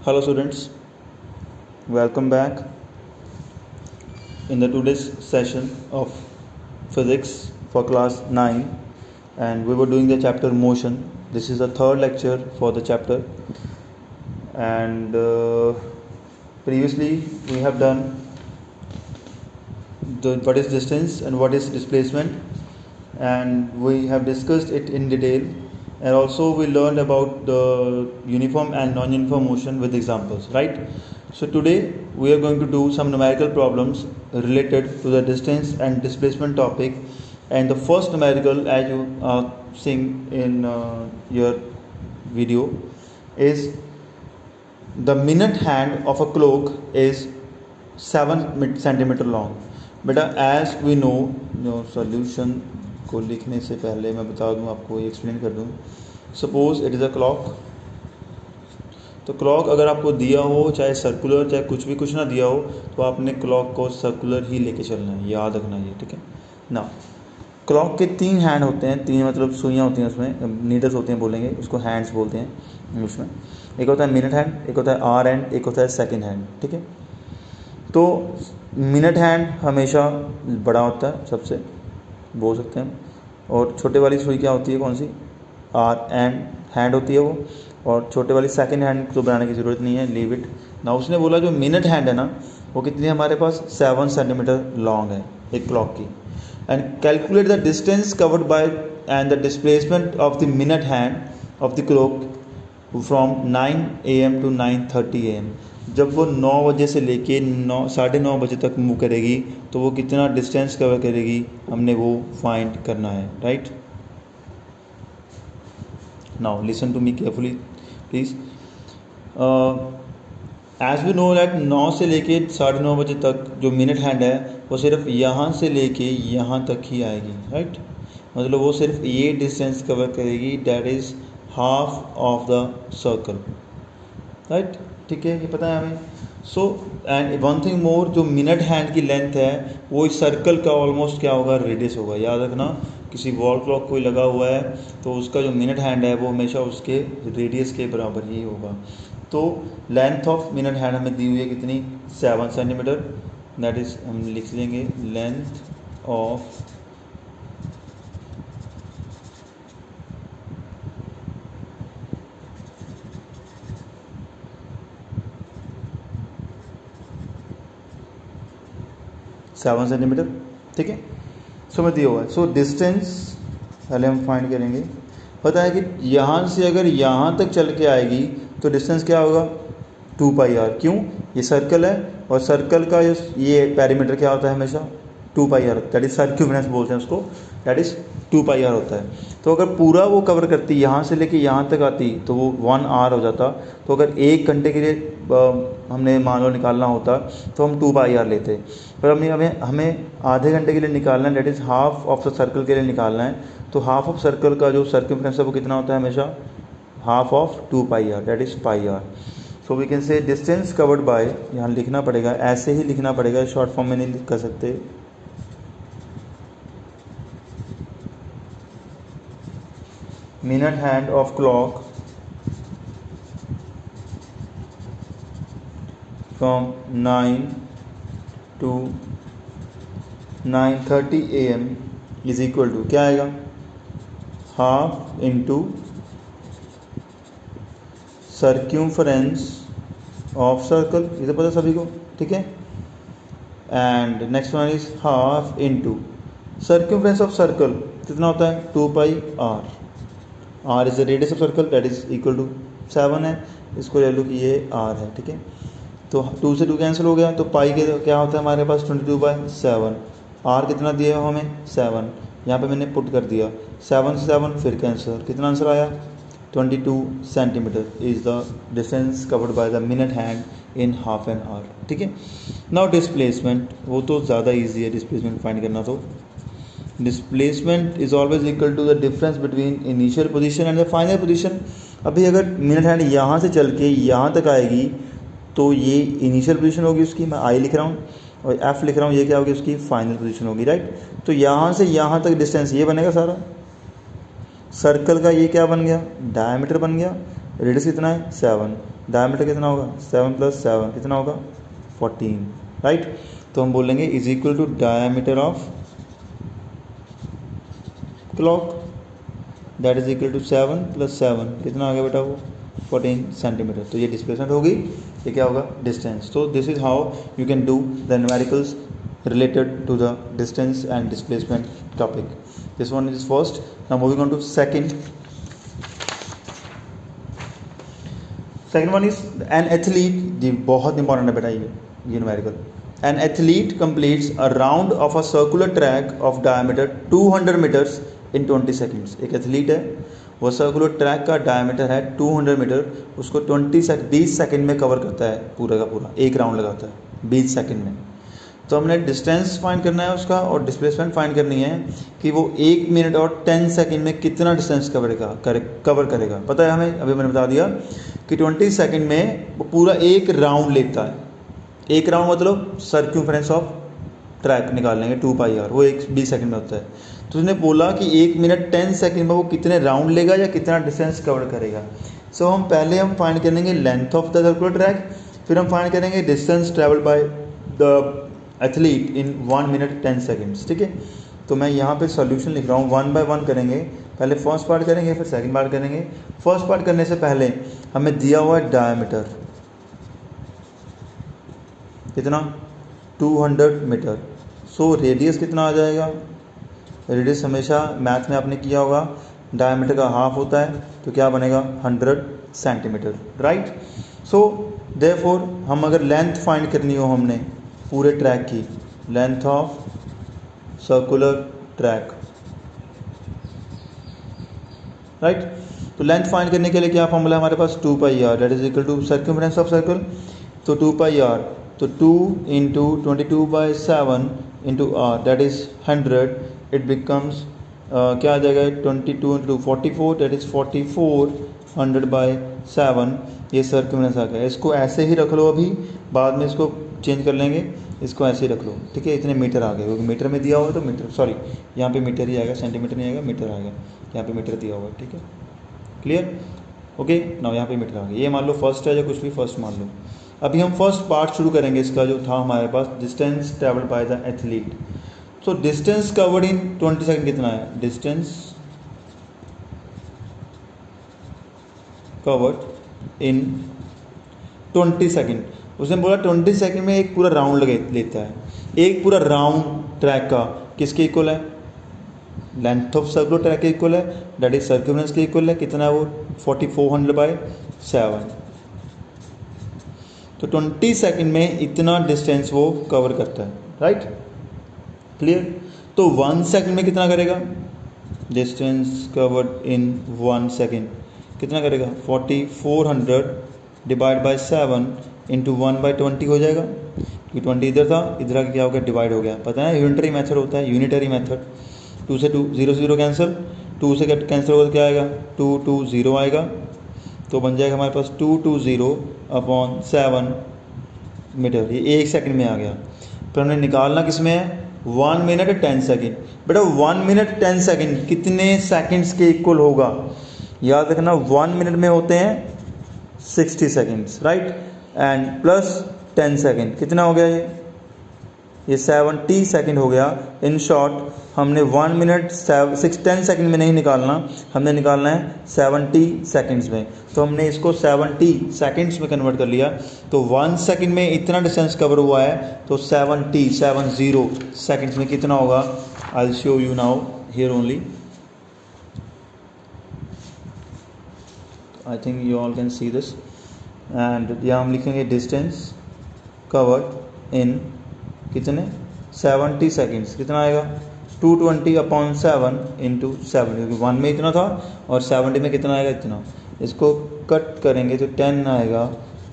Hello students, welcome back in the today's session of physics for class 9, and we were doing the chapter motion. This is the third lecture for the chapter, and previously we have done what is distance and what is displacement, and we have discussed it in detail, and also we learned about the uniform and non-uniform motion with examples, right? So today we are going to do some numerical problems related to the distance and displacement topic, and the first numerical, as you are seeing in your video, is the minute hand of a clock is 7 centimeter long. बेटा as we no, जो solution को लिखने से पहले मैं बता दूं आपको, ये एक्सप्लेन कर दूं. Suppose it is a clock. तो क्लॉक अगर आपको दिया हो, चाहे सर्कुलर चाहे कुछ ना दिया हो, तो आपने क्लॉक को सर्कुलर ही लेके चलना है, याद रखना ये, ठीक है ना. क्लॉक के 3 हैंड होते हैं, 3 मतलब सुइयाँ होती हैं, उसमें नीडल्स होते हैं, बोलेंगे उसको हैंड्स बोलते हैं उसमें. एक होता है मिनट हैंड, एक होता है आवर हैंड, एक होता है सेकेंड हैंड, ठीक है. तो मिनट हैंड हमेशा बड़ा होता है, सबसे बोल सकते हैं, और छोटे वाली सुई क्या होती है, कौन सी, आर एंड हैंड होती है वो, और छोटे वाली सेकंड हैंड तो बनाने की ज़रूरत नहीं है, लीव इट ना. उसने बोला जो मिनट हैंड है ना, वो कितनी है हमारे पास, 7 सेंटीमीटर लॉन्ग है एक क्लॉक की. And calculate the distance covered bye and the displacement of the minute hand of the clock from 9 AM to 9:30 AM. जब वो 9 बजे से लेके 9:30 बजे तक मूव करेगी, तो वो कितना डिस्टेंस कवर करेगी, हमने वो फाइंड करना है, right. Now listen to me carefully please. As we know that 9 से लेके 9:30 बजे तक जो मिनट हैंड है, वो सिर्फ यहाँ से लेके यहाँ तक ही आएगी, राइट. मतलब वो सिर्फ ये डिस्टेंस कवर करेगी, that is half of the circle, right. ठीक है, ये पता है हमें. So and one thing more, जो मिनट हैंड की लेंथ है वो इस सर्कल का ऑलमोस्ट क्या होगा, रेडियस होगा. याद रखना, किसी वॉल क्लॉक कोई लगा हुआ है तो उसका जो मिनट हैंड है वो हमेशा उसके रेडियस के बराबर ही होगा. तो लेंथ ऑफ मिनट हैंड हमें दी हुई है कितनी, 7 सेंटीमीटर. दैट इज हम लिख लेंगे लेंथ ऑफ 7 सेंटीमीटर, ठीक है. समझ दिया हुआ है. सो डिस्टेंस पहले हम फाइंड करेंगे. पता है कि यहाँ से अगर यहाँ तक चल के आएगी तो डिस्टेंस क्या होगा, 2πr. क्यों, ये सर्कल है, और सर्कल का ये पेरीमीटर क्या होता है हमेशा, 2πr. दैट इज सर्क्यूमेंस बोलते हैं उसको, दैट इज 2πr होता है. तो अगर पूरा वो कवर करती, यहाँ से लेके यहाँ तक आती, तो वो 1 hour हो जाता. तो अगर 1 घंटे के लिए हमने मान लो निकालना होता, तो हम 2πr लेते. पर हमें आधे घंटे के लिए निकालना है, that is half of the circle के लिए निकालना है. तो हाफ ऑफ सर्कल का जो सर्कमफ्रेंस है वो कितना होता है हमेशा, half of 2πr, that is πr. So we can say distance covered by, यहाँ लिखना पड़ेगा, ऐसे ही लिखना पड़ेगा, शॉर्ट फॉर्म में नहीं कर सकते. Minute hand of clock from 9 to 9:30 AM is equal to क्या आएगा, half into circumference of circle. ये तो पता सभी को, ठीक है. And next one is half into circumference of circle, कितना होता है, 2πr. r is the radius of circle, that is equal to 7 है. इसको ले लो कि ये r है, ठीक है. तो 2 से 2 कैंसिल हो गया, तो पाई के क्या होता है हमारे पास, 22/7. r कितना दिया है हमें, 7. यहाँ पे मैंने पुट कर दिया 7 से 7, फिर कैंसिल, कितना आंसर आया, 22 centimetre is the distance covered by the minute hand in half an hour, ठीक है. नाउ डिस्प्लेसमेंट, वो तो ज़्यादा ईजी है डिस्प्लेसमेंट फाइंड करना. तो displacement is always equal to the difference between initial position and the final position. अभी अगर मिनट हैंड यहाँ से चल के यहाँ तक आएगी, तो ये इनिशियल पोजीशन होगी उसकी, मैं आई लिख रहा हूँ, और एफ लिख रहा हूँ, ये क्या होगी उसकी फाइनल पोजीशन होगी, राइट. तो यहाँ से यहाँ तक डिस्टेंस ये बनेगा सारा, सर्कल का ये क्या बन गया, डायमीटर बन गया, रेडियस कितना है 7, डायमीटर कितना होगा 7 + 7 कितना होगा 14, राइट। तो हम बोलेंगे is equal to diameter of clock, that is equal to 7 + 7 कितना आ गया बेटा वो 14 सेंटीमीटर। तो ये डिस्प्लेसमेंट होगी, ये क्या होगा डिस्टेंस। तो this is how you can do the numericals related to the distance and displacement topic. This one is first. Now moving on to second one is an athlete. जी बहुत important है बेटा ये numerical. An athlete completes a round of a circular track of diameter 200 meters in 20 seconds. एक athlete है, वो circular track का diameter है 200 metre, उसको 20 सेकंड में कवर करता है पूरा का पूरा, एक राउंड लगाता है 20 सेकंड में। तो हमने डिस्टेंस फाइंड करना है उसका और डिस्प्लेसमेंट फाइंड करनी है कि वो 1 मिनट और 10 सेकंड में कितना डिस्टेंस कवर करेगा। पता है हमें, अभी मैंने बता दिया कि 20 सेकंड में वो पूरा एक राउंड लेता है। एक राउंड मतलब सर्क्यूम्फरेंस ऑफ ट्रैक निकाल लेंगे 2πr, वो 20 सेकंड में होता है। तो उसने बोला कि 1 मिनट 10 सेकंड में वो कितने राउंड लेगा या कितना डिस्टेंस कवर करेगा। सो हम पहले फाइंड करेंगे length of the circular track, फिर हम फाइंड करेंगे distance travelled by the athlete in 1 minute 10 seconds, ठीक है। तो मैं यहाँ पे सॉल्यूशन लिख रहा हूँ, 1 बाय 1 करेंगे। पहले फर्स्ट पार्ट करेंगे फिर सेकंड पार्ट करेंगे। फर्स्ट पार्ट करने से पहले हमें दिया हुआ है डायमीटर कितना 200 मीटर। सो रेडियस कितना आ जाएगा, रेडियस हमेशा मैथ में आपने किया होगा डायमीटर का हाफ होता है, तो क्या बनेगा 100 सेंटीमीटर, राइट। सो देयरफॉर हम अगर लेंथ फाइंड करनी हो हमने पूरे ट्रैक की, length of circular track, right. तो लेंथ फाइंड करने के लिए क्या फॉर्मूला है हमारे पास 2πr, that is equal to circumference of circle. तो 2πr, तो 2 × 22/7 × r, that is 100, it becomes क्या आ जाएगा 22 × 44, दैट इज 44 100/7, ये सर्कमफेरेंस आ गया। इसको ऐसे ही रख लो, अभी बाद में इसको चेंज कर लेंगे, इसको ऐसे ही रख लो, ठीक है। इतने मीटर आ गए क्योंकि मीटर में दिया हुआ तो मीटर, सॉरी यहाँ पे मीटर ही आएगा, सेंटीमीटर नहीं आएगा, मीटर आएगा, यहाँ पे मीटर दिया हुआ है, ठीक है, क्लियर, ओके। ना यहाँ पे मीटर आ गया, ये मान लो फर्स्ट है या कुछ भी फर्स्ट मान लो। अभी हम फर्स्ट पार्ट शुरू करेंगे इसका जो था हमारे पास, distance travelled by the athlete. So distance covered in 20 second कितना है, डिस्टेंस कवर्ड इन 20 सेकेंड। उसने बोला 20 सेकंड में एक पूरा राउंड लेता है। एक पूरा राउंड ट्रैक का किसके इक्वल है, लेंथ ऑफ सर्कुलर ट्रैक के इक्वल है, दैट इज सर्कमफेरेंस के इक्वल है। कितना है वो 4400/7। तो 20 सेकंड में इतना डिस्टेंस वो कवर करता है, राइट, क्लियर। तो 1 सेकंड में कितना करेगा, डिस्टेंस कवर्ड इन 1 सेकंड कितना करेगा 4400 / 7 × 1/20 हो जाएगा, क्योंकि 20 इधर था, इधर आके क्या हो गया डिवाइड हो गया। पता है यूनिटरी मेथड होता है, यूनिटरी मेथड, 2 से 2 0 0 कैंसिल, 2 से कैंसिल होगा तो क्या आएगा 2 2 0 आएगा, तो बन जाएगा हमारे पास 220/7 मीटर। ये 1 सेकंड में आ गया। फिर हमने निकालना किस में है 1 मिनट 10 सेकंड। बेटा 1 मिनट 10 सेकंड कितने सेकंड्स के इक्वल होगा, याद रखना 1 मिनट में होते हैं 60 seconds, right, and plus 10 second कितना हो गया ये 70 सेकंड हो गया। इन शॉर्ट हमने 1 मिनट 10 सेकंड में नहीं निकालना, हमने निकालना है 70 सेकंड्स में। तो हमने इसको 70 सेकंड्स में कन्वर्ट कर लिया। तो 1 सेकंड में इतना डिस्टेंस कवर हुआ है, तो 70 सेकंड्स में कितना होगा, I will show you now here only. I think you all can see this, and यहाँ हम लिखेंगे डिस्टेंस कवर्ड इन कितने 70 सेकंड्स, कितना आएगा 220/7 × 7, क्योंकि 1 में इतना था और 70 में कितना आएगा इतना। इसको कट करेंगे तो 10 आएगा,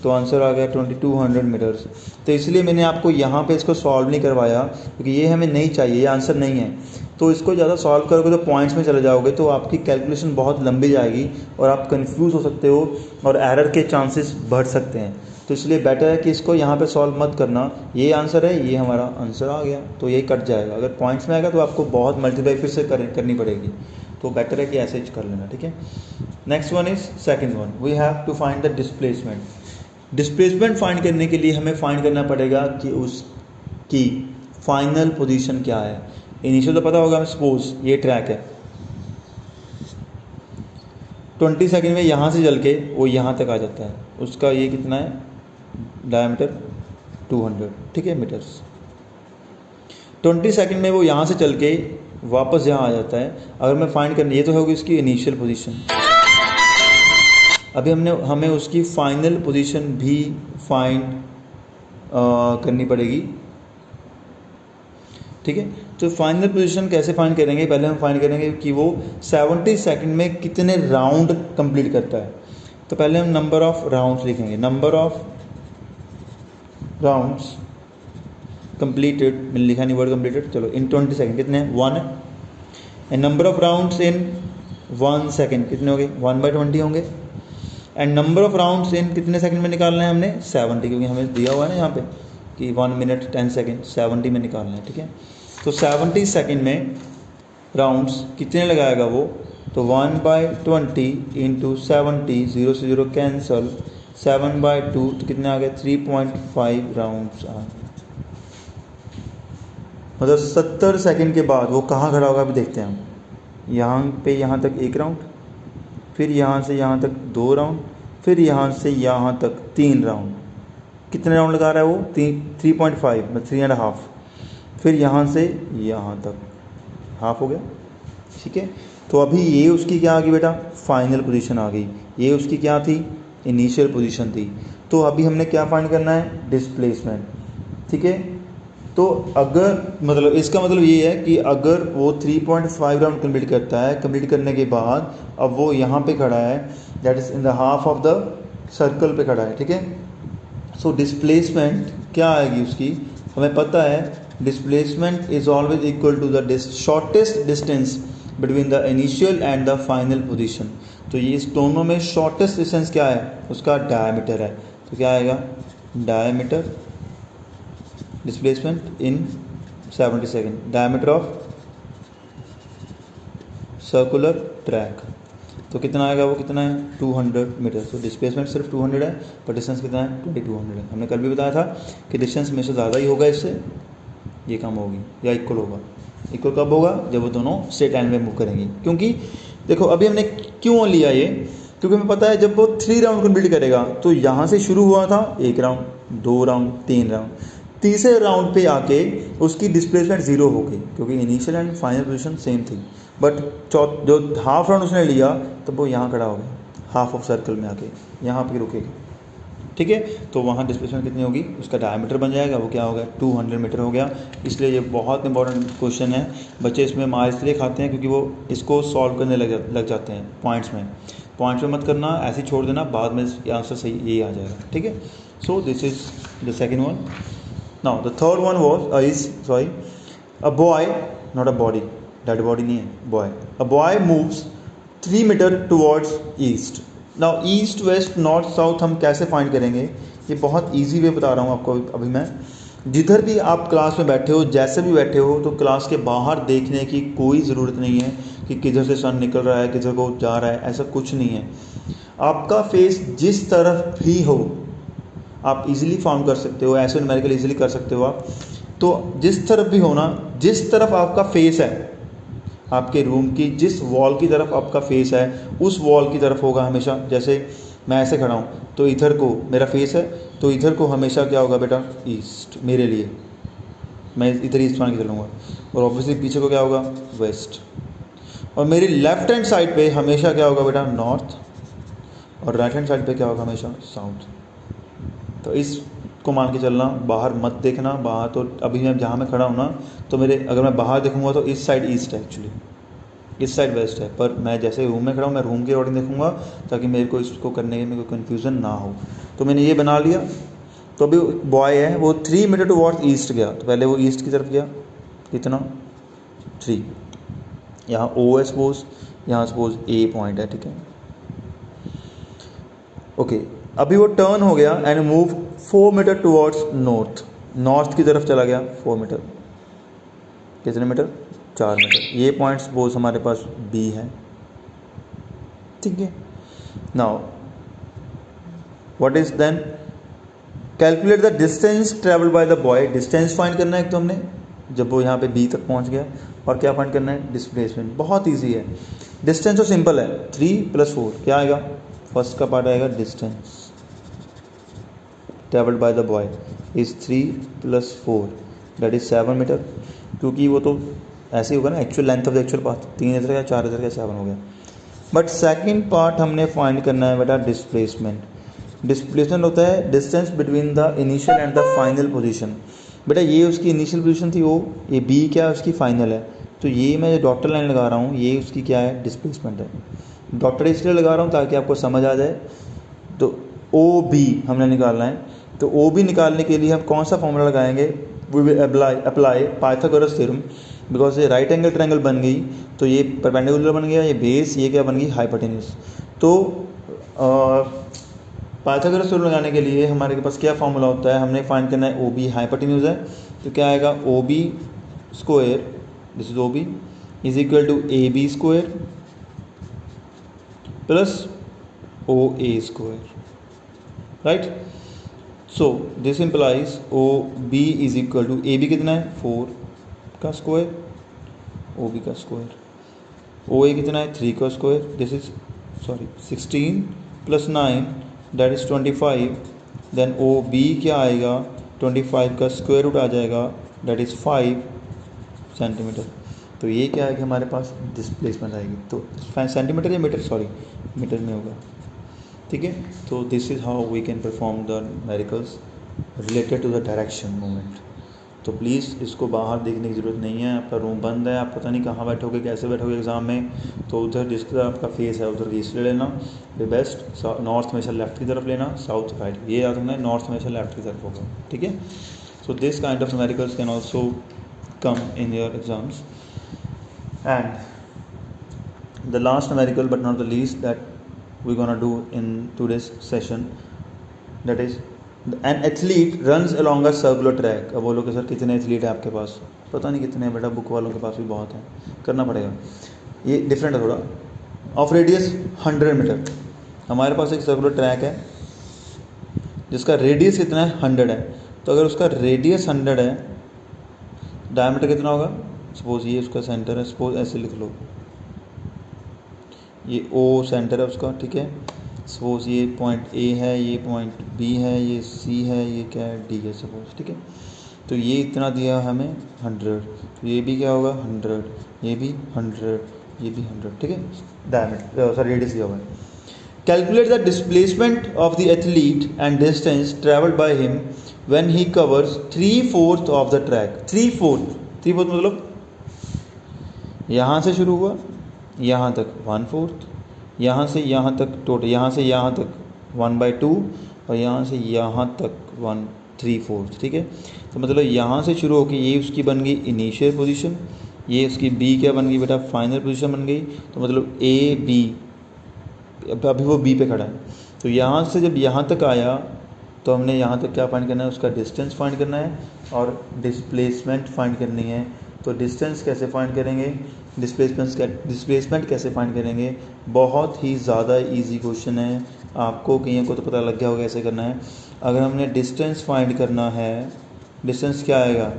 तो आंसर आ गया 2200 मीटर्स। तो इसलिए मैंने आपको यहाँ पे इसको सॉल्व नहीं करवाया, क्योंकि ये हमें नहीं चाहिए, ये आंसर नहीं है। तो इसको ज़्यादा सॉल्व करोगे तो पॉइंट्स में चले जाओगे, तो आपकी कैलकुलेशन बहुत लंबी जाएगी और आप कंफ्यूज हो सकते हो और एरर के चांसेस बढ़ सकते हैं। तो इसलिए बेटर है कि इसको यहाँ पे सॉल्व मत करना। ये आंसर है, ये हमारा आंसर आ गया, तो ये कट जाएगा। अगर पॉइंट्स में आएगा तो आपको बहुत मल्टीप्लाई फिर से करनी पड़ेगी। तो बेटर है कि ऐसे ही कर लेना, ठीक है। Next one is second one, we have to find the displacement. Displacement find करने के लिए हमें फाइंड करना पड़ेगा कि उसकी फाइनल पोजीशन क्या है। इनिशियल तो पता होगा, सपोज ये ट्रैक है, 20 सेकंड में यहाँ से चल के वो यहाँ तक आ जाता है, उसका ये कितना है डायमीटर 200, ठीक है, मीटर्स। 20 सेकंड में वो यहाँ से चल के वापस यहाँ आ जाता है। अगर मैं फाइंड करनी, ये तो होगी उसकी इनिशियल पोजीशन। अभी हमें उसकी फाइनल पोजीशन भी फाइंड करनी पड़ेगी, ठीक है। तो फाइनल पोजीशन कैसे फाइंड करेंगे, पहले हम फाइंड करेंगे कि वो 70 सेकंड में कितने राउंड कंप्लीट करता है। तो पहले हम नंबर ऑफ राउंड्स लिखेंगे, नंबर ऑफ राउंड्स कंप्लीटेड, मैंने लिखा नहीं वर्ड कंप्लीटेड, चलो इन 20 सेकंड कितने हैं 1 है, and number of rounds in 1 second कितने होंगे 1/20 होंगे, एंड नंबर ऑफ राउंड्स इन कितने सेकंड में निकालना है हमने 70, क्योंकि हमें दिया हुआ है ना यहाँ पे कि 1 मिनट 10 सेकंड 70 में निकालना है, ठीक है। तो 70 सेकंड में राउंड्स कितने लगाएगा वो, तो 1/20 इंटू 70, 0 से 0 कैंसल, 7/2 तो कितने आ गए 3.5 राउंड्स आ गए। मतलब 70 सेकंड के बाद वो कहाँ खड़ा होगा अभी देखते हैं हम। यहाँ पे यहाँ तक 1 राउंड, फिर यहाँ से यहाँ तक 2 राउंड, फिर यहाँ से यहाँ तक 3 राउंड। कितने राउंड लगा रहा है वो 3.5 मतलब 3.5, फिर यहाँ से यहाँ तक हाफ हो गया, ठीक है। तो अभी ये उसकी क्या आ गई बेटा फाइनल पोजीशन आ गई, ये उसकी क्या थी इनिशियल पोजीशन थी। तो अभी हमने क्या फाइंड करना है डिस्प्लेसमेंट, ठीक है। तो अगर मतलब इसका मतलब ये है कि अगर वो 3.5 राउंड कंप्लीट करता है, कंप्लीट करने के बाद अब वो यहाँ पे खड़ा है, that is in the half of the circle पे खड़ा है, ठीक है। सो डिस्प्लेसमेंट क्या आएगी उसकी, हमें पता है displacement is always equal to the shortest distance between the initial and the final position. तो ये इस दोनों में शॉर्टेस्ट डिस्टेंस क्या है उसका डायमीटर है। तो क्या आएगा diameter displacement in 70 second, diameter of circular track. तो कितना आएगा वो कितना है 200 मीटर। तो डिस्प्लेसमेंट सिर्फ 200 है पर डिस्टेंस कितना है 2200 है। हमने कल भी बताया था कि डिस्टेंस में से ज़्यादा ही होगा, इससे ये कम होगी या इक्वल होगा। इक्वल कब होगा जब वो दोनों स्ट्रेट लाइन में मूव करेंगी। क्योंकि देखो अभी हमने क्यों लिया ये, क्योंकि हमें पता है जब वो 3 राउंड कंप्लीट करेगा तो यहाँ से शुरू हुआ था 1 राउंड 2 राउंड 3 राउंड, तीसरे राउंड पे आके उसकी डिस्प्लेसमेंट 0 हो गई क्योंकि initial and final position same थी। बट जो हाफ राउंड उसने लिया तो वो यहाँ खड़ा हो गया, हाफ ऑफ सर्कल में आके यहाँ पे रुकेगा, ठीक है। तो वहाँ डिस्प्लेसमेंट कितनी होगी उसका डायमीटर बन जाएगा, वो क्या हो गया 200 मीटर हो गया। इसलिए ये बहुत इंपॉर्टेंट क्वेश्चन है, बच्चे इसमें मार इसलिए खाते हैं क्योंकि वो इसको सॉल्व करने लग जाते हैं पॉइंट्स में मत करना, ऐसे ही छोड़ देना, बाद में आंसर सही यही आ जाएगा, ठीक है। So this is the second one. Now the third one was is a boy not a body, dead body नहीं है, boy. A boy moves 3 metre towards east. Now east west north south हम कैसे find करेंगे, ये बहुत easy way बता रहा हूँ आपको अभी मैं। जिधर भी आप क्लास में बैठे हो, जैसे भी बैठे हो, तो क्लास के बाहर देखने की कोई ज़रूरत नहीं है कि किधर से सन निकल रहा है किधर को जा रहा है, ऐसा कुछ नहीं है। आपका फेस जिस तरफ भी हो आप इजीली फाउंड कर सकते हो, ऐसे न्यूमेरिकल इजीली कर सकते हो आप। तो जिस तरफ भी हो ना, जिस तरफ आपका फेस है, आपके रूम की जिस वॉल की तरफ आपका फेस है उस वॉल की तरफ होगा हमेशा। जैसे मैं ऐसे खड़ा हूँ तो इधर को मेरा फेस है, तो इधर को हमेशा क्या होगा बेटा ईस्ट, मेरे लिए मैं इधर ईस्ट मान के चलूँगा, और ऑब्वियसली पीछे को क्या होगा वेस्ट। और मेरी लेफ्ट हैंड साइड पे हमेशा क्या होगा बेटा नॉर्थ, और राइट हैंड साइड पे क्या होगा हमेशा साउथ। तो इसको मान के चलना, बाहर मत देखना। बाहर तो अभी मैं जहाँ मैं खड़ा हूँ ना, तो मेरे अगर मैं बाहर देखूँगा तो इस साइड ईस्ट है एक्चुअली, इस साइड वेस्ट है, पर मैं जैसे रूम में खड़ा हूँ मैं रूम के अकॉर्डिंग देखूँगा ताकि मेरे को इसको करने में कोई कन्फ्यूज़न ना हो। तो मैंने ये बना लिया। तो अभी बॉय है वो 3 मीटर टुवर्ड्स ईस्ट गया, तो पहले वो ईस्ट की तरफ गया कितना 3, यहाँ ओ है सपोज, यहाँ सपोज ए पॉइंट है, ठीक है ओके। अभी वो टर्न हो गया and move 4 metre towards north, north की तरफ चला गया 4 मीटर, कितने मीटर 4 मीटर। ये पॉइंट सपोज हमारे पास बी है, ठीक है। Now what is then, calculate the distance travel by the boy. Distance find करना है तो हमने, जब वो यहाँ पे बी तक पहुँच गया, और क्या फाइंड करना है, डिस्प्लेसमेंट। बहुत ईजी है, डिस्टेंस तो सिंपल है, 3 + 4 क्या आएगा, फर्स्ट का पार्ट आएगा distance travelled by the boy is 3 + 4 that is 7 metre, क्योंकि वो तो ऐसे ही होगा ना, actual length of the actual path 3 इधर का 4 इधर का 7 हो गया। बट सेकंड पार्ट हमने फाइंड करना है बेटा डिस्प्लेसमेंट। डिस्प्लेसमेंट होता है distance between the initial and the final position. बेटा ये उसकी इनिशियल पोजीशन थी ओ, ये बी क्या है उसकी फाइनल है, तो ये मैं डॉटर लाइन लगा रहा हूँ, ये उसकी क्या है, डिस्प्लेसमेंट है। डॉटर इसलिए लगा रहा हूँ ताकि आपको समझ आ जाए। तो ओ बी हमने निकालना है, तो ओ बी निकालने के लिए हम कौन सा फॉर्मूला लगाएंगे, we will apply Pythagoras theorem, because ये राइट एंगल ट्रायंगल बन गई, तो ये परपेंडिकुलर बन गया, ये बेस, ये क्या बन गई, हाइपोटेन्यूज। तो पाइथागोरस थ्योरम लगाने के लिए हमारे पास क्या फॉर्मूला होता है, हमने फाइंड करना है ओ बी हाइपोटेन्यूज है, तो क्या आएगा, O B square, this is O B is equal to A B square plus O A square, right. So this implies O B is equal to, A B कितना है 4 का square, O B का square, O A कितना है 3 का square, this is 16 + 9 that is 25, then O B क्या आएगा 25 का स्क्वायर रूट आ जाएगा, दैट इज़ 5 सेंटीमीटर। तो ये क्या है कि हमारे पास डिस्प्लेसमेंट आएगी, तो सेंटीमीटर या मीटर, सॉरी मीटर में होगा, ठीक है। तो this is how we can perform the numericals related to the direction movement. तो प्लीज़ इसको बाहर देखने की ज़रूरत नहीं है, आपका रूम बंद है, आप पता नहीं कहाँ बैठोगे, कैसे बैठोगे एग्ज़ाम में, तो उधर जिसका आपका फेस है उधर ईस्ट ले लेना, द बेस्ट, नॉर्थ हमेशा लेफ्ट की तरफ लेना, साउथ राइट, ये याद रखना है, नॉर्थ हमेशा लेफ्ट की तरफ होगा, ठीक है। So this kind of numericals can also come in your exams. And the last numerical but not the least that we're gonna do in today's session, that is an athlete runs along a circular track। अब बोलो कि sir कितने athlete है आपके पास, पता नहीं कितने हैं बेटा, बुक वालों के पास भी बहुत है, करना पड़ेगा, ये डिफरेंट है थोड़ा। ऑफ रेडियस 100 मीटर, हमारे पास एक सर्कुलर ट्रैक है जिसका रेडियस कितना है 100 है, तो अगर उसका रेडियस 100 है, डायमीटर कितना होगा, सपोज ये उसका सेंटर है, सपोज ऐसे लिख लो, ये ओ सेंटर है उसका, ठीक है। सपोज ये पॉइंट ए है, ये पॉइंट बी है, ये सी है, ये क्या है, डी है सपोज, ठीक है। तो ये इतना दिया हमें 100, तो ये भी क्या होगा 100, ये भी 100, ये भी 100, ठीक है। डायमीटर सॉरी रेडियस दिया हुआ है। Calculate the displacement of the athlete and distance travelled by him when he covers 3/4 of the track. 3/4 मतलब यहाँ से शुरू हुआ यहाँ तक 1/4, यहाँ से यहाँ तक टोटल, यहाँ से यहाँ तक 1/2, और यहाँ से यहाँ तक 1/3/4, ठीक है। तो मतलब यहाँ से शुरू होकर ये उसकी बन गई इनिशियल पोजीशन, ये उसकी बी क्या बन गई बेटा, फाइनल पोजीशन बन गई। तो मतलब ए बी, अभी वो बी पे खड़ा है, तो यहाँ से जब यहाँ तक आया तो हमने यहाँ तक क्या फाइंड करना है, उसका डिस्टेंस फाइंड करना है और डिस्प्लेसमेंट फाइंड करनी है। तो डिस्टेंस कैसे फाइंड करेंगे, डिस्प्लेसमेंट कैसे फाइंड करेंगे, बहुत ही ज़्यादा इजी क्वेश्चन है, आपको कहीं को तो पता लग गया होगा कैसे करना है। अगर हमने डिस्टेंस फाइंड करना है, डिस्टेंस क्या आएगा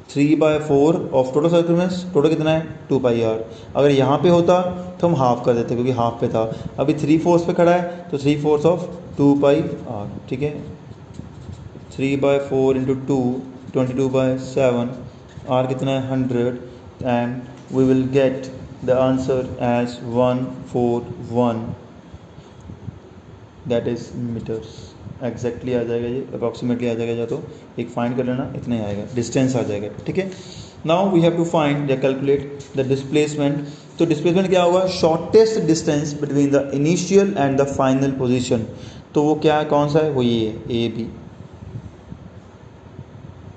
3/4 ऑफ टोटल सर्कमफरेंस, टोटल कितना है 2πr। अगर यहाँ पे होता तो हम हाफ कर देते क्योंकि हाफ पे था, अभी 3/4 पे खड़ा है तो 3/4 ऑफ 2πr, ठीक है। 3/4 × 2 22/7, r कितना है 100, and we will get the answer as 141, that is metres. Exactly आ जाएगा, ये अप्रॉक्सीमेटली आ जाएगा, या तो एक फाइंड कर लेना, इतना ही आएगा, डिस्टेंस आ जाएगा, ठीक है। Now we have to find या कैलकुलेट द डिस्प्लेसमेंट। तो डिस्प्लेसमेंट क्या होगा, shortest distance between the initial and the final position. तो वो क्या है, कौन सा है, वो ये है ए बी,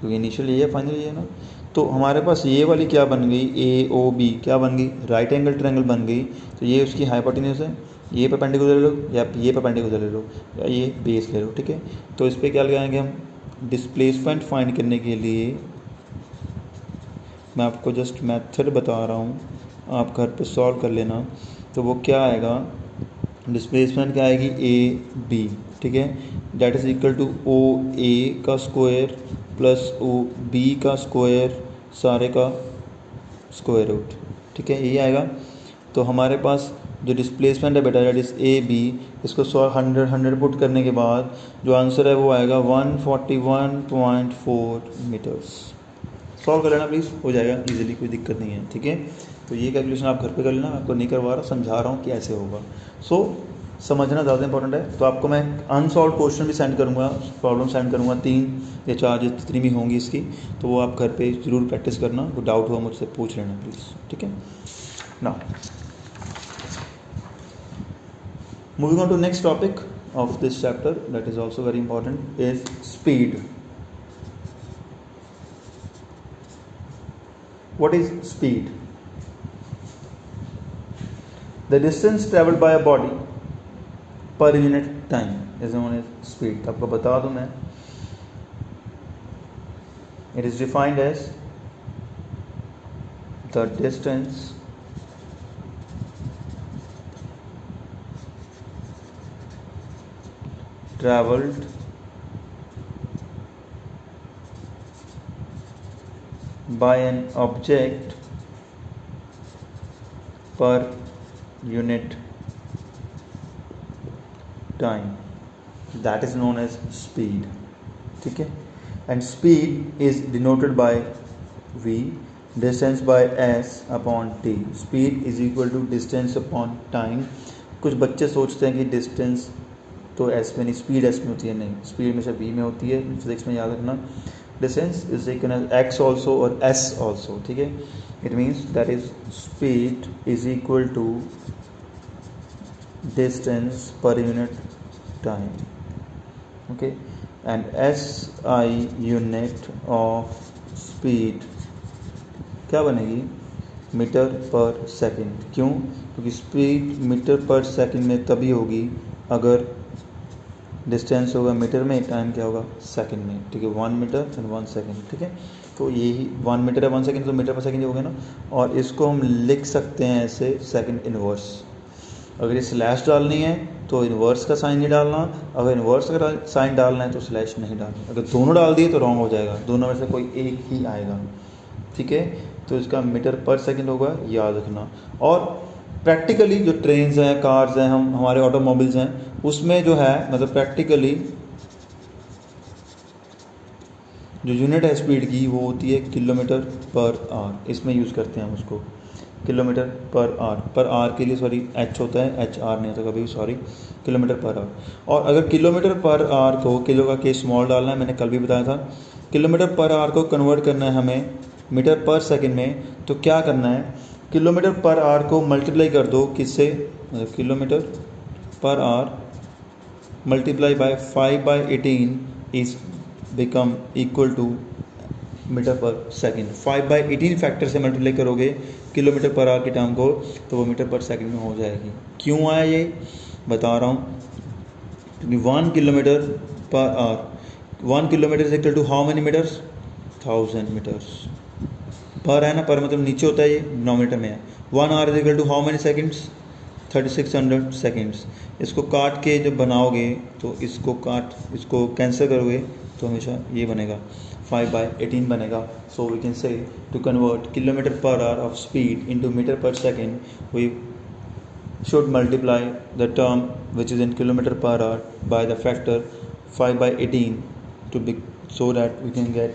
क्योंकि इनिशियल ये है, फाइनल ये है ना। तो हमारे पास ये वाली क्या बन गई, ए ओ बी क्या बन गई, राइट एंगल ट्रायंगल बन गई। तो ये उसकी हाइपोटेन्यूज है, ये परपेंडिकुलर ले लो या ये परपेंडिकुलर ले लो या ये बेस ले लो, ठीक है। तो इस पर क्या लगाएंगे हम, डिस्प्लेसमेंट फाइंड करने के लिए मैं आपको जस्ट मेथड बता रहा हूँ, आप घर पे सॉल्व कर लेना। तो वो क्या आएगा, डिस्प्लेसमेंट क्या आएगी, ए बी, ठीक है, that is equal to O A का स्क्वायर प्लस ओ बी का स्क्वायर सारे का स्क्वायर रूट, ठीक है, यही आएगा। तो हमारे पास जो डिस्प्लेसमेंट है बेटा डेट इज़ ए बी, इसको 100 पुट करने के बाद जो आंसर है वो आएगा 141.4 मीटर्स। सॉल्व कर लेना प्लीज़, हो जाएगा इजीली, कोई दिक्कत नहीं है, ठीक है। तो ये कैलकुलेशन आप घर पे कर लेना, आपको नहीं करवा रहा, समझा रहा हूँ कि ऐसे होगा। समझना ज़्यादा इंपॉर्टेंट है। तो आपको मैं अनसॉल्व क्वेश्चन भी सेंड करूँगा, प्रॉब्लम सेंड करूँगा 3 या 4 जितनी भी होंगी इसकी, तो वो आप घर पे ज़रूर प्रैक्टिस करना। कोई डाउट हुआ मुझसे पूछ लेना प्लीज़, ठीक है ना। Moving on to next topic of this chapter that is also very important is speed. What is speed? The distance traveled by a body per unit time is known as speed. तो आपको बता दूं मैं, it is defined as the distance traveled by an object per unit time, that is known as speed, ठीक है। and speed is denoted by v, distance by s upon t, speed is equal to distance upon time। कुछ बच्चे सोचते हैं कि distance तो S में नहीं, स्पीड एस में होती है, नहीं, स्पीड हमेशा वी में होती है, फिजिक्स में याद रखना। Distance is taken as X also और एस ऑल्सो, ठीक है। It means that is speed is equal to distance per unit time, okay. And S I unit of speed क्या बनेगी, मीटर पर सेकंड। क्यों, क्योंकि स्पीड मीटर पर सेकंड में तभी होगी अगर डिस्टेंस होगा मीटर में, टाइम क्या होगा सेकंड में, ठीक है। 1 मीटर एंड 1 सेकंड, ठीक है। तो यही 1 मीटर है 1 सेकंड, तो मीटर पर सेकंड हो गया ना। और इसको हम लिख सकते हैं ऐसे, सेकंड इनवर्स। अगर ये स्लैश डालनी है तो इन्वर्स का साइन नहीं डालना, अगर इन्वर्स का साइन डालना है तो स्लैश नहीं डालना। अगर दोनों डाल दिए तो रॉन्ग हो जाएगा, दोनों में से कोई एक ही आएगा, ठीक है। तो इसका मीटर पर सेकंड होगा, याद रखना। और प्रैक्टिकली जो ट्रेन्स हैं, कार्स हैं, हमारे ऑटोमोबाइल्स हैं, उसमें जो है मतलब प्रैक्टिकली जो यूनिट है स्पीड की वो होती है किलोमीटर पर आवर। इसमें यूज़ करते हैं हम उसको, किलोमीटर पर आवर के लिए सॉरी एच होता है, एच आर नहीं होता कभी भी, सॉरी, किलोमीटर पर आवर। और अगर किलोमीटर पर आवर को, किलो का के स्मॉल डालना है, मैंने कल भी बताया था, किलोमीटर पर आवर को कन्वर्ट करना है हमें मीटर पर सेकंड में, तो क्या करना है, किलोमीटर पर आवर को मल्टीप्लाई कर दो किससे, मतलब kilometre per hour multiply by 5/18 is become equal to metre per second. 5/18 factor से मल्टीप्लाई करोगे किलोमीटर पर आवर की टर्म को, तो वो मीटर पर सेकंड में हो जाएगी। क्यों आया ये बता रहा हूँ, क्योंकि 1 kilometre per hour, 1 kilometre is equal to how many metres, 1000 metres. पर है ना, पर मतलब नीचे होता है, ये डिनोमिनेटर में है। 1 hour is equal to how many seconds, 3600 seconds. इसको काट के जब बनाओगे तो इसको कैंसिल करोगे तो हमेशा ये बनेगा 5/18 बनेगा। So we can say to convert kilometre per hour of speed into metre per second, we should multiply the term which is in kilometer per hour by the factor 5/18 so that we can get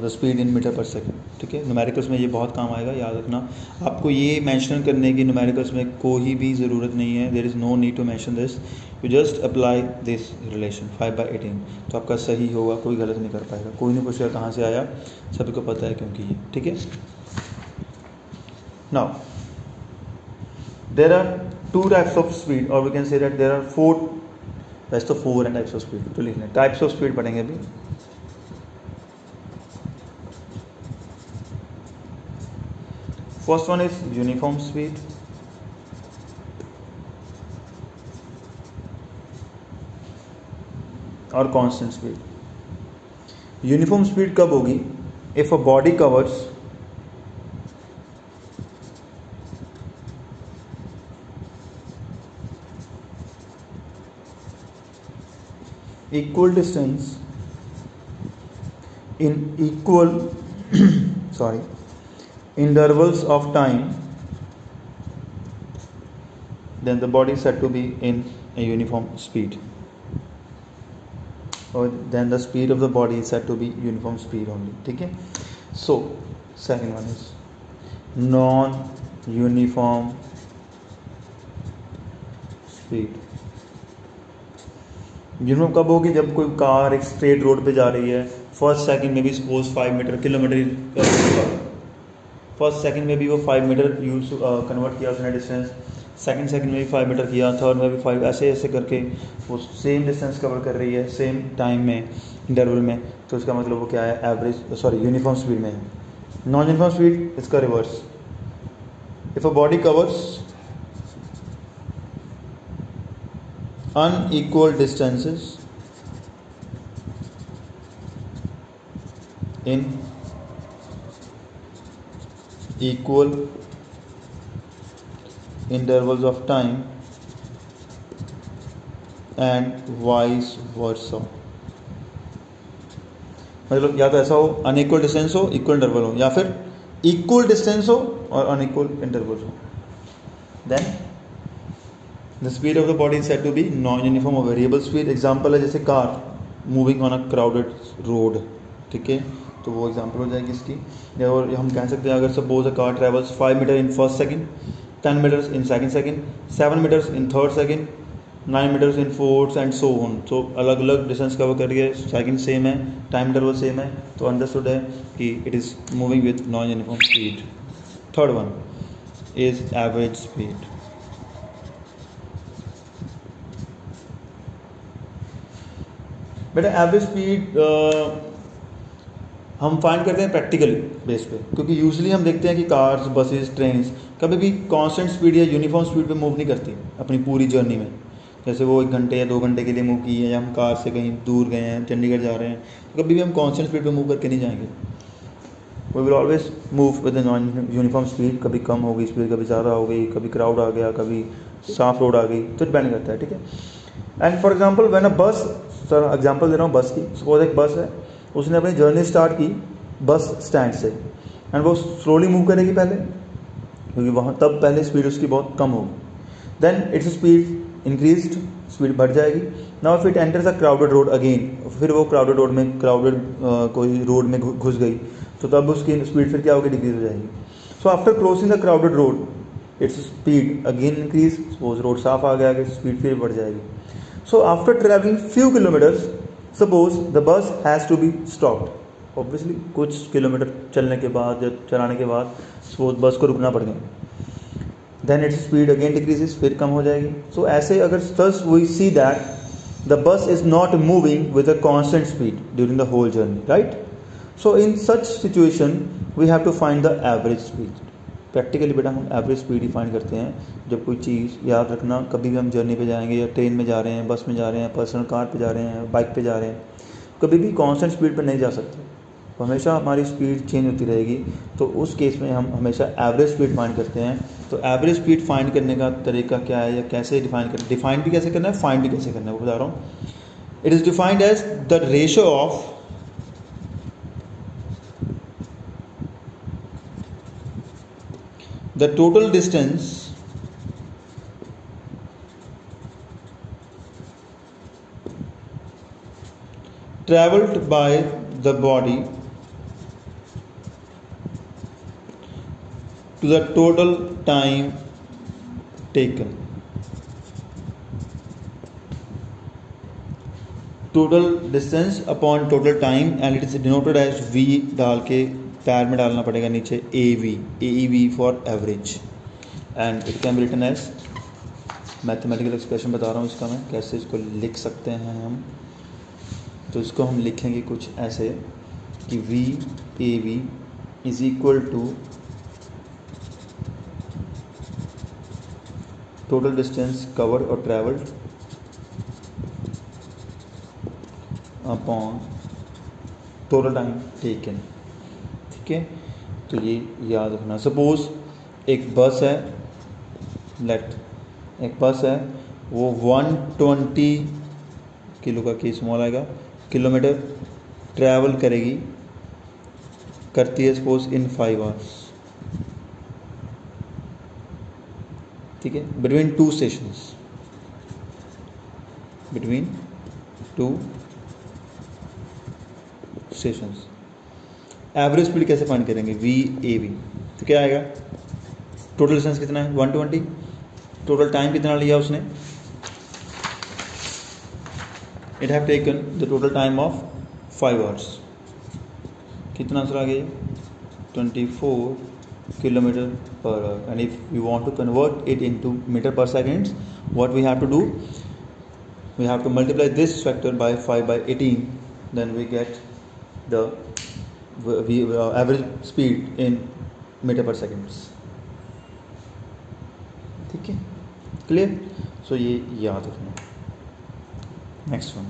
the speed in metre per second, ठीक है। Numericals में ये बहुत काम आएगा, याद रखना। आपको ये मेंशन करने की न्यूमेरिकल्स में कोई भी ज़रूरत नहीं है, there is no need to mention this, you just apply this relation 5/18, तो आपका सही होगा, कोई गलत नहीं कर पाएगा, कोई नहीं पूछेगा कहाँ से आया, सभी को पता है क्योंकि ये, ठीक है। Now there are 2 types of speed, और we can say that there are 4, वैसे तो 4 एंड टाइप्स ऑफ स्पीड, तो लिखना टाइप्स ऑफ स्पीड पढ़ेंगे अभी। First one is uniform speed, और कांस्टेंट स्पीड। यूनिफॉर्म स्पीड कब होगी, if a body covers equal distance in equal sorry intervals of time, then the body is said to be in a uniform speed, or then the speed of the body is said to be uniform speed only. ठीक है. So second one is non uniform speed. Uniform कब होगी? जब कोई car एक straight road पे जा रही है, फर्स्ट सेकंड में भी suppose 5 metre kilometre, first second में भी वो 5 मीटर यूज कन्वर्ट किया उसने डिस्टेंस, सेकंड सेकंड में भी 5 मीटर किया, थर्ड में भी 5, ऐसे ऐसे करके वो सेम डिस्टेंस कवर कर रही है सेम टाइम में, इंटरवल में. तो इसका मतलब वो क्या है? एवरेज यूनिफॉर्म स्पीड में है. नॉन यूनिफॉर्म स्पीड इसका reverse. If a body covers unequal distances in equal intervals of time and vice versa. मतलब या तो ऐसा हो अनइक्वल डिस्टेंस हो, इक्वल इंटरवल हो, या फिर इक्वल डिस्टेंस हो और अनइक्वल इंटरवल हो. Then the speed of the body is said to be non-uniform or variable speed. Example है जैसे car moving on a crowded road. ठीक है, तो वो एग्जाम्पल हो जाएगी इसकी. और हम कह सकते हैं अगर suppose a car travels 5 metre in first second, 10 metres in second second, 7 metres in third second, 9 metres in fourth and so on. तो अलग अलग डिस्टेंस कवर करिए, सेकंड सेम है, टाइम इंटरवल सेम है, तो अंडरस्टूड है कि it is moving with non uniform speed. Third one is average speed. बेटा एवरेज स्पीड हम फाइंड करते हैं प्रैक्टिकली बेस पे, क्योंकि यूजली हम देखते हैं कि कार्स, बसेस, ट्रेन्स कभी भी कांस्टेंट स्पीड या यूनिफॉर्म स्पीड पे मूव नहीं करती अपनी पूरी जर्नी में. जैसे वो 1 घंटे या 2 घंटे के लिए मूव की है, या हम कार से कहीं दूर गए हैं, चंडीगढ़ जा रहे हैं, तो कभी भी हम कांस्टेंट स्पीड पे मूव करके नहीं जाएंगे. We will always move with non uniform speed. कभी कम हो गई स्पीड, कभी ज़्यादा हो गई, कभी क्राउड आ गया, कभी साफ रोड आ गई, तो डिपेंड करता है. ठीक है. And for example when a बस, सर एग्जांपल दे रहा हूँ बस की. सपोज एक बस है, उसने अपनी जर्नी स्टार्ट की बस स्टैंड से, एंड वो स्लोली मूव करेगी पहले, क्योंकि वहाँ तब पहले स्पीड उसकी बहुत कम होगी. Then its speed increased, speed बढ़ जाएगी. Now if it enters a crowded road again, फिर वो क्राउडेड रोड में कोई रोड में घुस गई, तो तब उसकी स्पीड फिर क्या होगी? डिक्रीज हो जाएगी. So after crossing the crowded road its speed again increase. Suppose road साफ आ गया, स्पीड फिर बढ़ जाएगी. So after traveling few kilometers, suppose the bus has to be stopped. Obviously कुछ किलोमीटर चलने के बाद या चलाने के बाद suppose बस को रुकना पड़ गया. Then its speed again decreases, फिर कम हो जाएगी. So ऐसे अगर thus we see that the bus is not moving with a constant speed during the whole journey, right? So in such situation we have to find the average speed. Practically बेटा हम average speed ही find करते हैं जब कोई चीज़, याद रखना, कभी भी हम जर्नी पे जाएंगे या ट्रेन में जा रहे हैं, बस में जा रहे हैं, पर्सनल कार पे जा रहे हैं, बाइक पे जा रहे हैं, कभी भी कांस्टेंट स्पीड पे नहीं जा सकते. तो हमेशा हमारी स्पीड चेंज होती रहेगी. तो उस केस में हम हमेशा एवरेज स्पीड फाइंड करते हैं. तो एवरेज स्पीड फाइंड करने का तरीका क्या है, या कैसे डिफाइन भी कैसे करना है, फाइंड भी कैसे करना है, वो बता रहा हूँ. It is defined as the ratio of the total distance traveled by the body to the total time taken. Total distance upon total time, and it is denoted as V. डाल के पैर में डालना पड़ेगा नीचे AEV for average. And it can be written as, mathematical expression बता रहा हूँ इसका मैं कैसे इसको लिख सकते हैं हम. तो इसको हम लिखेंगे कुछ ऐसे कि VAV is equal to total distance covered और travelled upon total time taken. ठीक है, तो ये याद रखना। सपोज एक बस है, एक बस है, वो 120 किलो का की स्मॉल आएगा किलोमीटर ट्रैवल करती है सपोज इन 5 आवर्स, ठीक है, between two stations. Average speed कैसे फाइंड करेंगे? VAV, तो क्या आएगा? टोटल डिस्टेंस कितना है? 120। टोटल टाइम कितना लिया उसने? It have taken the total time of 5 hours. कितना आंसर आ गया? 24 kilometre per hour. And if you want to convert it into metre per seconds, what we have to do? We have to multiply this factor by 5 by 18, then we get the average speed in meter per seconds. ठीक है, clear? सो ये याद रखना। Next one,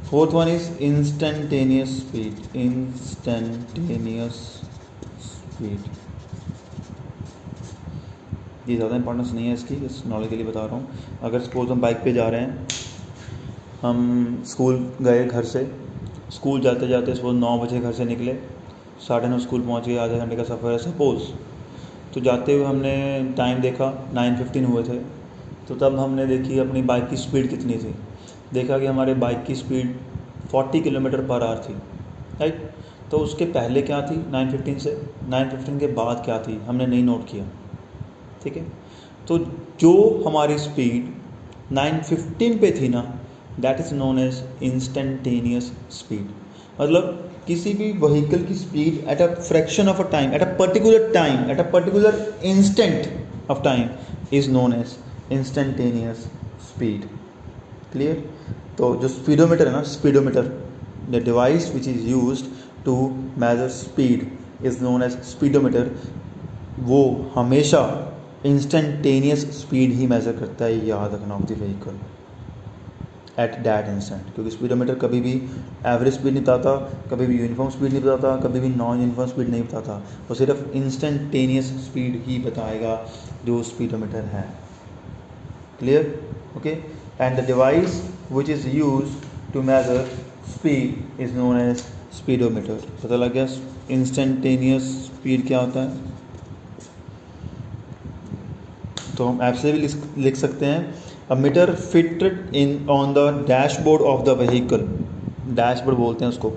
fourth one is instantaneous speed. ये ज़्यादा importance नहीं है इसकी, इस नॉलेज के लिए बता रहा हूँ। अगर सपोज हम बाइक पे जा रहे हैं, हम स्कूल गए घर से, स्कूल जाते जाते सपोज 9 बजे घर से निकले, 9:30 स्कूल पहुँच गए, आधे घंटे का सफ़र है सपोज। तो जाते हुए हमने टाइम देखा 9:15 हुए थे, तो तब हमने देखी अपनी बाइक की स्पीड कितनी थी। देखा कि हमारे बाइक की स्पीड 40 किलोमीटर पर आवर थी, राइट। तो उसके पहले क्या थी 9:15 से, 9:15 के बाद क्या थी, हमने नहीं नोट किया, ठीक है। तो जो हमारी स्पीड 9:15 पे थी ना, that is known as instantaneous speed. मतलब किसी भी व्हीकल की speed at a fraction of a time, at a particular time, at a particular instant of time is known as instantaneous speed. Clear? तो जो speedometer है ना, speedometer, the device which is used to measure speed is known as speedometer. वो हमेशा instantaneous speed ही measure करता है, याद रखना, of the vehicle at that instant. क्योंकि स्पीडोमीटर कभी भी एवरेज स्पीड नहीं बताता, कभी भी यूनिफॉर्म स्पीड नहीं बताता, कभी भी नॉन यूनिफॉर्म स्पीड नहीं बताता, वो सिर्फ इंस्टेंटेनियस स्पीड ही बताएगा जो स्पीडोमीटर है। Clear? Okay. And the device which is use to measure speed is known as speedometer. पता लग गया इंस्टेंटेनियस स्पीड क्या होता है? तो हम ऐसे भी लिख सकते हैं, a meter fitted in on the dashboard of the vehicle, dashboard बोलते हैं उसको,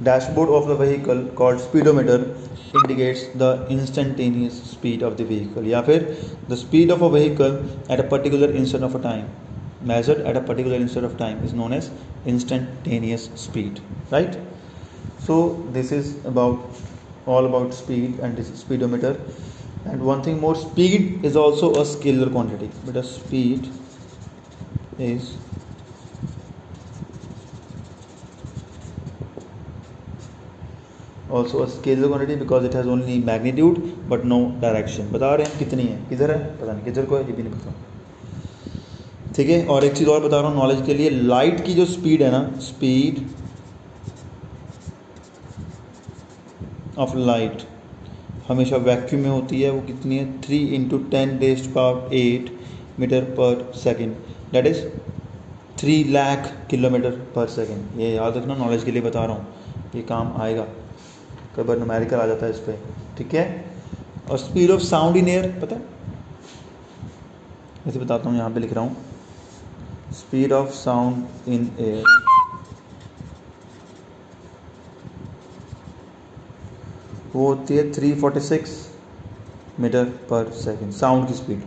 dashboard of the vehicle called speedometer indicates the instantaneous speed of the vehicle, या फिर the speed of a vehicle at a particular instant of a time, measured at a particular instant of time is known as instantaneous speed, right? So this is all about speed, and this is speedometer. And one thing more, speed is also a scalar quantity, but a speed is also a scalar quantity because it has only magnitude but no direction. बता रहे हैं कितनी है, किधर है पता नहीं, किधर को है ये भी नहीं पता, ठीक है। और एक चीज़ और बता रहा हूँ नॉलेज के लिए, लाइट की जो स्पीड है ना, स्पीड ऑफ लाइट हमेशा वैक्यूम में होती है। वो कितनी है? 3 × 10⁸ मीटर पर second, that is 3 lakh kilometre पर सेकेंड। ये याद रखना, नॉलेज के लिए बता रहा हूँ, ये काम आएगा, कई बार न्यूमेरिकल आ जाता है इस पर, ठीक है। और speed of sound in air पता है? ऐसे बताता हूँ, यहाँ पे लिख रहा हूँ, speed of sound in air वो होती है 346 मीटर पर सेकेंड, साउंड की स्पीड।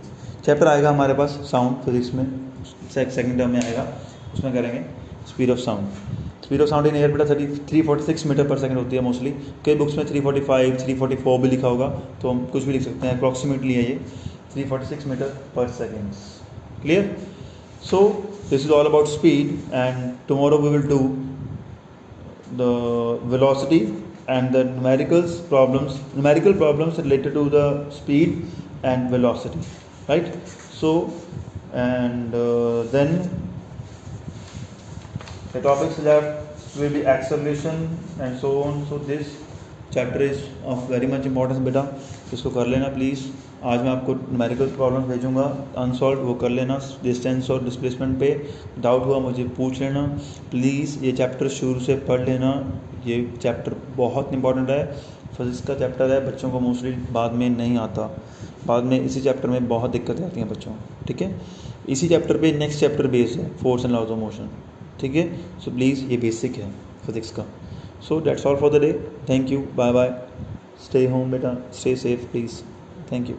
चैप्टर आएगा हमारे पास साउंड फिजिक्स में, सेकेंड टर्म में आएगा, उसमें करेंगे speed of sound. Speed of sound in air बेटा 346 मीटर पर सेकेंड होती है मोस्टली, कई बुक्स में 345 344 भी लिखा होगा, तो हम कुछ भी लिख सकते हैं, अप्रॉक्सीमेटली है ये 346 मीटर पर second. Clear? So this is all about speed, and tomorrow we will do the velocity and the numerical problems related to the speed and velocity, right? So and then the topics left will be acceleration and so on. So this chapter is of very much importance बेटा, इसको कर लेना please. आज मैं आपको numerical problem भेजूंगा unsolved, वो कर लेना. डिस्टेंस और डिस्प्लेसमेंट पे डाउट हुआ मुझे पूछ लेना प्लीज़. ये चैप्टर शुरू से पढ़ लेना, ये चैप्टर बहुत इंपॉर्टेंट है. फिजिक्स का चैप्टर है, बच्चों को मोस्टली बाद में नहीं आता, बाद में इसी चैप्टर में बहुत दिक्कतें आती हैं बच्चों को. ठीक है, इसी चैप्टर पे नेक्स्ट चैप्टर बेस्ड है, force and laws of motion. ठीक है, सो प्लीज़ ये बेसिक है फिजिक्स का. So that's all for the day. Thank you, bye bye. Stay home बेटा, stay safe please. Thank you.